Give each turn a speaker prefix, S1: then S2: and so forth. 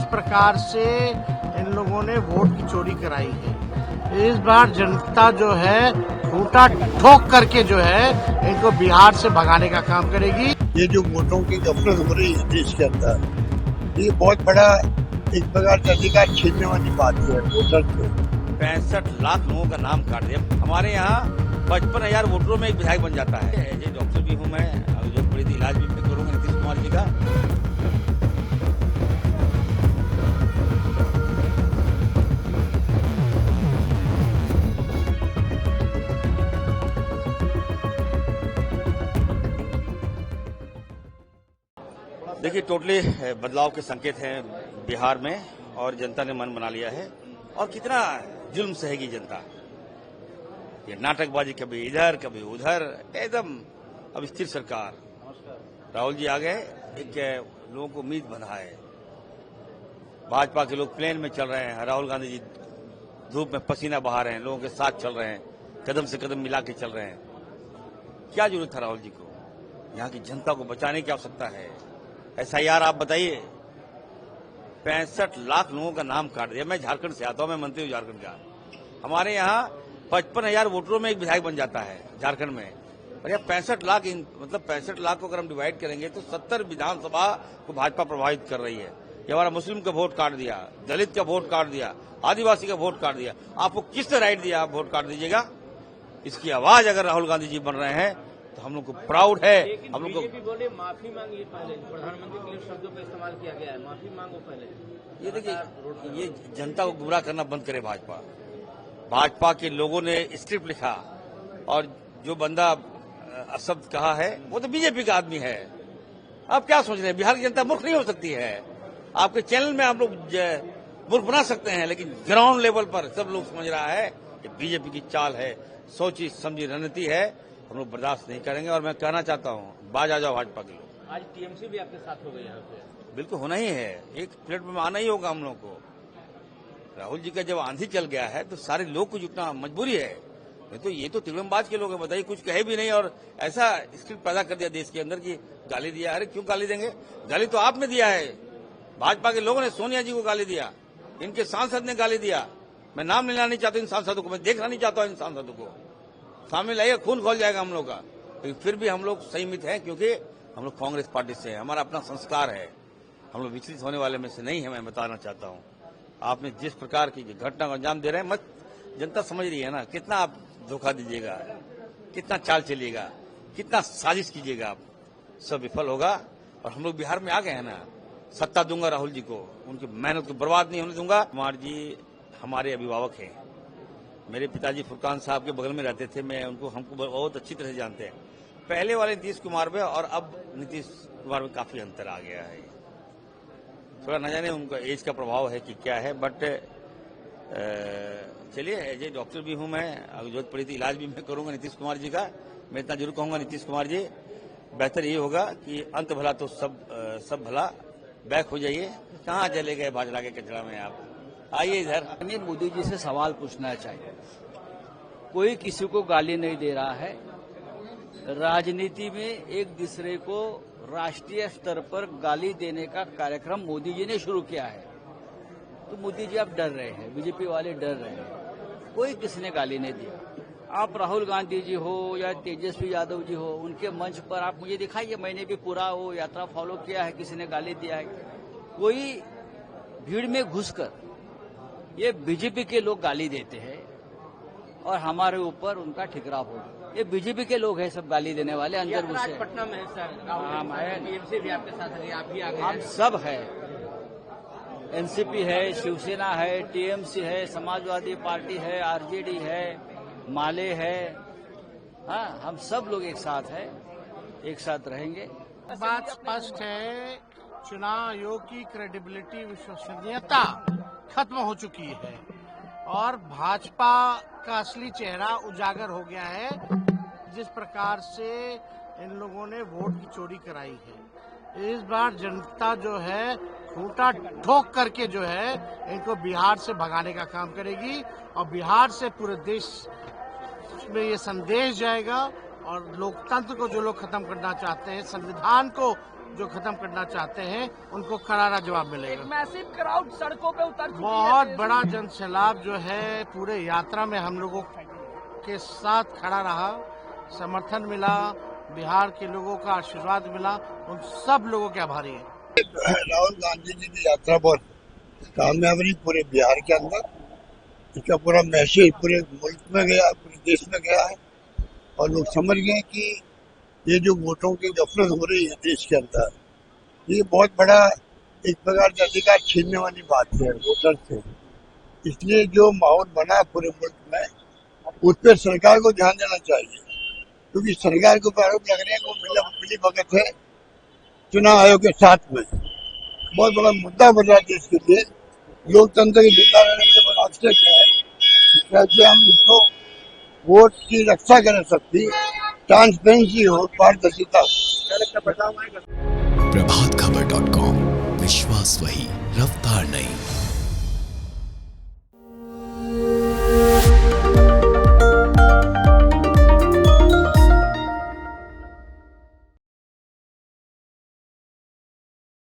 S1: जिस प्रकार से इन लोगों ने वोट की चोरी कराई है, इस बार जनता जो है खूंटा ठोक करके जो है इनको बिहार से भगाने का काम करेगी।
S2: ये जो वोटों की गफलत हो रही है देश के अंदर, ये बहुत बड़ा एक प्रकार का अधिकार छीनने वाली बात है वोटर को।
S3: 65 लाख लोगों का नाम काट दिया। हमारे यहाँ 55,000 वोटरों में एक विधायक बन जाता है। ये डॉक्टर भी हूँ मैं, जो बड़ी इलाज भी करूँगा नीतीश कुमार जी का। देखिए, टोटली बदलाव के संकेत हैं बिहार में और जनता ने मन बना लिया है। और कितना जुल्म सहेगी जनता, ये नाटकबाजी कभी इधर कभी उधर, एकदम अब स्थिर सरकार। राहुल जी आ गए, एक लोगों को उम्मीद बना है। भाजपा के लोग प्लेन में चल रहे हैं, राहुल गांधी जी धूप में पसीना बहा रहे हैं, लोगों के साथ चल रहे हैं, कदम से कदम मिला के चल रहे हैं। क्या जरूरत था राहुल जी को? यहाँ की जनता को बचाने की आवश्यकता है। SIR आप बताइए, 65 लाख लोगों का नाम काट दिया। मैं झारखंड से आता हूं, मैं मंत्री हूं झारखंड का। हमारे यहाँ 55,000 वोटरों में एक विधायक बन जाता है झारखंड में। और यह 65 लाख, मतलब 65 लाख को अगर हम डिवाइड करेंगे तो 70 विधानसभा को भाजपा प्रभावित कर रही है। ये हमारा मुस्लिम का वोट काट दिया, दलित का वोट काट दिया, आदिवासी का वोट काट दिया। आपको किसने राइट दिया आप वोट काट दीजिएगा? इसकी आवाज अगर राहुल गांधी जी बन रहे हैं तो हम लोग को प्राउड है। हम लोग को
S4: बोले माफी मांगिए, पहले प्रधानमंत्री के लिए शब्दों का इस्तेमाल किया गया है, माफी मांगो पहले।
S3: ये देखिए, ये जनता को गुमराह करना बंद करे भाजपा। भाजपा के लोगों ने स्क्रिप्ट लिखा और जो बंदा शब्द कहा है वो तो बीजेपी का आदमी है। आप क्या सोच रहे हैं? बिहार की जनता मूर्ख नहीं हो सकती है। आपके चैनल में आप लोग मूर्ख बना सकते हैं, लेकिन ग्राउंड लेवल पर सब लोग समझ रहा है कि बीजेपी की चाल है, सोची समझी रणनीति है। हम लोग बर्दाश्त नहीं करेंगे। और मैं कहना चाहता हूँ, बाज आ जाओ भाजपा के लोग।
S4: आज TMC भी आपके साथ हो गई यहाँ पे।
S3: बिल्कुल होना ही है, एक प्लेट में आना ही होगा हम लोग को। राहुल जी का जब आंधी चल गया है तो सारे लोग को जुटना मजबूरी है। तो ये तो तिगड़मबाज के लोग हैं, बताइए, कुछ कहे भी नहीं और ऐसा स्क्रिप्ट पैदा कर दिया देश के अंदर की गाली दिया। अरे क्यों गाली देंगे? गाली तो आपने दिया है, भाजपा के लोगों ने सोनिया जी को गाली दिया, इनके सांसद ने गाली दिया। मैं नाम लेना नहीं चाहता इन सांसदों को, मैं देखना नहीं चाहता इन सांसदों को। सामने लाइए, खून खोल जाएगा हम लोग का। लेकिन फिर भी हम लोग संयमित हैं, क्योंकि हम लोग कांग्रेस पार्टी से हैं, हमारा अपना संस्कार है। हम लोग विचलित होने वाले में से नहीं है। मैं बताना चाहता हूं, आपने जिस प्रकार की घटना को अंजाम दे रहे हैं, मत जनता समझ रही है ना, कितना आप धोखा दीजिएगा, कितना चाल चलिएगा, कितना साजिश कीजिएगा, आप सब विफल होगा। और हम लोग बिहार में आ गए हैं ना, सत्ता दूंगा राहुल जी को, उनकी मेहनत को बर्बाद नहीं होने दूंगा। कुमार जी हमारे अभिभावक हैं। मेरे पिताजी फुरकान साहब के बगल में रहते थे, मैं हमको बहुत अच्छी तरह से जानते हैं। पहले वाले नीतीश कुमार में और अब नीतीश कुमार में काफी अंतर आ गया है। थोड़ा न जाने उनका एज का प्रभाव है कि क्या है, बट चलिए, एज ए डॉक्टर भी हूं मैं, अगर जरूरत पड़ी थी इलाज भी मैं करूंगा नीतीश कुमार जी का। मैं इतना जरूर कहूंगा, नीतीश कुमार जी, बेहतर ये होगा कि अंत भला तो सब भला, बैक हो जाइए। कहाँ चले गए भाजपा के कचरा में आप? आइए इधर।
S5: हमें मोदी जी से सवाल पूछना चाहिए। कोई किसी को गाली नहीं दे रहा है। राजनीति में एक दूसरे को राष्ट्रीय स्तर पर गाली देने का कार्यक्रम मोदी जी ने शुरू किया है। तो मोदी जी आप डर रहे हैं, बीजेपी वाले डर रहे हैं। कोई किसी ने गाली नहीं दिया। आप राहुल गांधी जी हो या तेजस्वी यादव जी हो, उनके मंच पर आप मुझे दिखाइए, मैंने भी पूरा वो यात्रा फॉलो किया है, किसी ने गाली दिया है? कोई भीड़ में घुसकर ये बीजेपी के लोग गाली देते हैं और हमारे ऊपर उनका ठिकराव होगा। ये बीजेपी के लोग हैं सब गाली देने वाले, अंदर घुसे।
S4: पटना में है सर, TMC भी आपके साथ है, आप भी आ गए।
S5: हम सब है, NCP है, शिवसेना है, TMC है, समाजवादी पार्टी है, RJD है, माले है। हाँ, हम सब लोग एक साथ है, एक साथ रहेंगे।
S1: बात स्पष्ट है, चुनाव आयोग की क्रेडिबिलिटी, विश्वसनीयता खत्म हो चुकी है और भाजपा का असली चेहरा उजागर हो गया है। जिस प्रकार से इन लोगों ने वोट की चोरी कराई है, इस बार जनता जो है खूंटा ठोक करके जो है इनको बिहार से भगाने का काम करेगी। और बिहार से पूरे देश में ये संदेश जाएगा और लोकतंत्र को जो लोग खत्म करना चाहते हैं, संविधान को जो खत्म करना चाहते हैं, उनको करारा जवाब मिलेगा।
S6: मैसिव क्राउड सड़कों पे उतर चुकी है।
S1: बहुत बड़ा जनसैलाब जो है पूरे यात्रा में हम लोगों के साथ खड़ा रहा, समर्थन मिला, बिहार के लोगों का आशीर्वाद मिला, उन सब लोगों के आभारी हैं।
S2: राहुल गांधी जी की यात्रा बहुत कामयाब रही पूरे बिहार के अंदर। इसका पूरा मैसेज पूरे मुल्क में गया, पूरे देश में गया है और लोग समझ गए कि ये जो वोटों की गफलत हो रही है देश के अंदर, ये बहुत बड़ा एक प्रकार से अधिकार छीनने वाली बात है वोटर से। इसलिए जो माहौल बना पूरे मुल्क में, उस पर सरकार को ध्यान देना चाहिए, क्योंकि सरकार को आरोप लग रहे हैं वो मिली भगत है चुनाव आयोग के साथ में। बहुत बड़ा मुद्दा बन रहा है देश के लिए। लोकतंत्र की जिंदा रहने के लिए बहुत आवश्यक है कैसे हम इसको वोट की रक्षा कर सकती, ट्रांसपेरेंसी हो, पारदर्शिता हो।
S7: प्रभातखबर.com, विश्वास वही, रफ्तार नहीं।